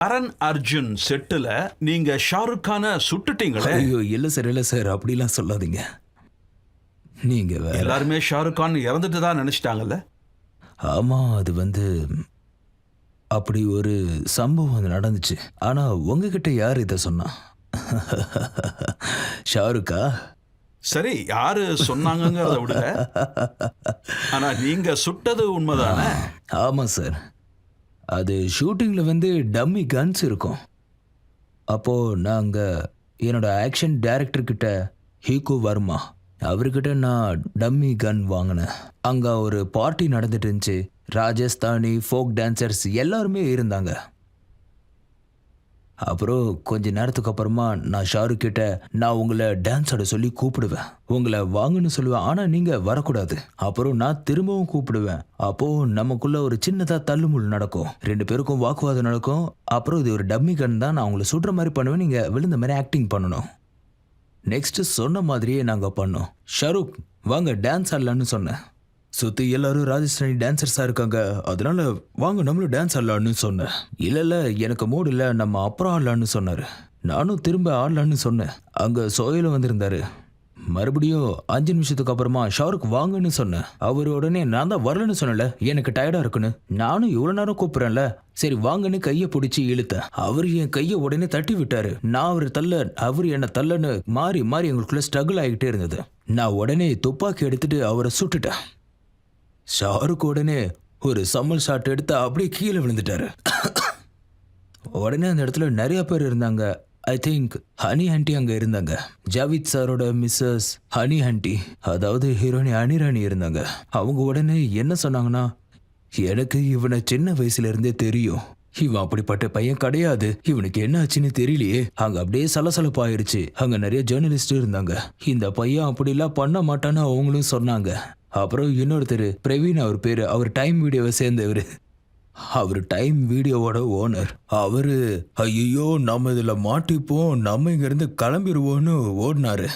கரண் அர்ஜுன் செட்டுல நீங்க ஷாருக் கான சுட்டுட்டீங்களே. ஐயோ இல்ல சார் அப்படிலாம் சொல்லாதீங்க. நீங்க வேற. எல்லாருமே ஷாருக் கான் இறந்துட்டு தான் நினைச்சிட்டாங்கல்ல. ஆமா, அது அப்படி ஒரு சம்பவம் நடந்துச்சு. ஆனா உங்ககிட்ட யார் இதை சொன்னா? ஷாருக்கா? சரி, யாரு சொன்னாங்கங்கிறத விடுங்க. ஆனா நீங்க சுட்டது உண்மைதானே? ஆமா சார். அது ஷூட்டிங்ல டம்மி கன்ஸ் இருக்கும். அப்போ நாங்க என்னோட ஆக்ஷன் டைரக்டர் கிட்ட, ஹீகோ வர்மா, அவர்கிட்ட நான் டம்மி கன் வாங்கினேன். அங்க ஒரு பார்ட்டி நடந்துட்டு இருந்துச்சு. ராஜஸ்தானி ஃபோக் டான்சர்ஸ் எல்லாருமே இருந்தாங்க. அப்புறம் கொஞ்ச நேரத்துக்கு அப்புறமா நான் ஷாருக் கிட்ட, நான் உங்களை டான்ஸ் ஆட சொல்லி கூப்பிடுவேன், உங்களை வாங்கன்னு சொல்லுவேன், ஆனா நீங்க வரக்கூடாது. அப்புறம் நான் திரும்பவும் கூப்பிடுவேன். அப்போ நமக்குள்ள ஒரு சின்னதா தள்ளுமுள் நடக்கும், 2 பேருக்கும் வாக்குவாதம் நடக்கும். அப்புறம் இது ஒரு டம்மி கன் தான், நான் உங்களை சுடுற மாதிரி பண்ணுவேன், நீங்க விழுந்த மாதிரி ஆக்டிங் பண்ணணும். நெக்ஸ்ட் சொன்ன மாதிரியே நாங்க பண்ணோம். ஷாருக் வாங்க டான்ஸ் ஆடலான்னு சொன்னேன். சுத்தி எல்லாரும் ராஜஸ்தானி டான்சர்ஸா இருக்காங்க, அதனால வாங்க நம்மளும் டான்ஸ் ஆடலான்னு சொன்னேன். இல்ல எனக்கு மூடு இல்ல, நம்ம அப்புறம் ஆடலான்னு சொன்னாரு. நானும் திரும்ப ஆடலான்னு சொன்னேன். அங்க சோயில வந்திருந்தாரு. மறுபடியும் 5 நிமிஷத்துக்கு அப்புறமா ஷாருக் வாங்கன்னு சொன்னேன். அவர் உடனே நான் தான் வரலன்னு சொன்னல, எனக்கு டயர்டா இருக்குன்னு. நானும் இவ்வளவு நேரம் கூப்பிடுறேன்ல, சரி வாங்கன்னு கையை பிடிச்சி இழுத்தேன். அவர் என் கையை உடனே தட்டி விட்டாரு. நான் அவர் தள்ள, அவர் என்ன தள்ளன்னு மாறி மாறி எங்களுக்குள்ள ஸ்ட்ரகிள் ஆகிட்டே இருந்தது. நான் உடனே துப்பாக்கி எடுத்துட்டு அவரை சுட்டுட்டேன். ஷாருக் உடனே ஒரு சம்மல் ஷாட் எடுத்து அப்படியே கீழே விழுந்துட்டாரு. உடனே அந்த இடத்துல நிறைய பேர் இருந்தாங்க. ஐ திங்க் ஹனி ஆண்டி அங்க இருந்தாங்க. ஜாவித் சாரோட மிஸ்ஸஸ் ஹனி ஆண்டி, அதாவது ஹீரோயினி அனிராணி இருந்தாங்க. அவங்க உடனே என்ன சொன்னாங்கன்னா, எனக்கு இவனை சின்ன வயசுல இருந்தே தெரியும், இவன் அப்படிப்பட்ட பையன் கிடையாது, இவனுக்கு என்ன ஆச்சுன்னு தெரியலையே. அங்க அப்படியே சலசலப்பாயிருச்சு. அங்க நிறைய ஜேர்னலிஸ்ட் இருந்தாங்க. இந்த பையன் அப்படிலாம் பண்ண மாட்டான்னு அவங்களும் சொன்னாங்க. அப்புறம் இன்னொருத்தர் பிரவீன், அவர் பேரு, அவர் டைம் வீடியோவை சேர்ந்தவர். அவர் டைம் வீடியோவோட ஓனர். அவரு ஐயோ நம்ம இதுல மாட்டிப்போம், நம்ம இங்க இருந்து கிளம்பிடுவோன்னு ஓடினாரு.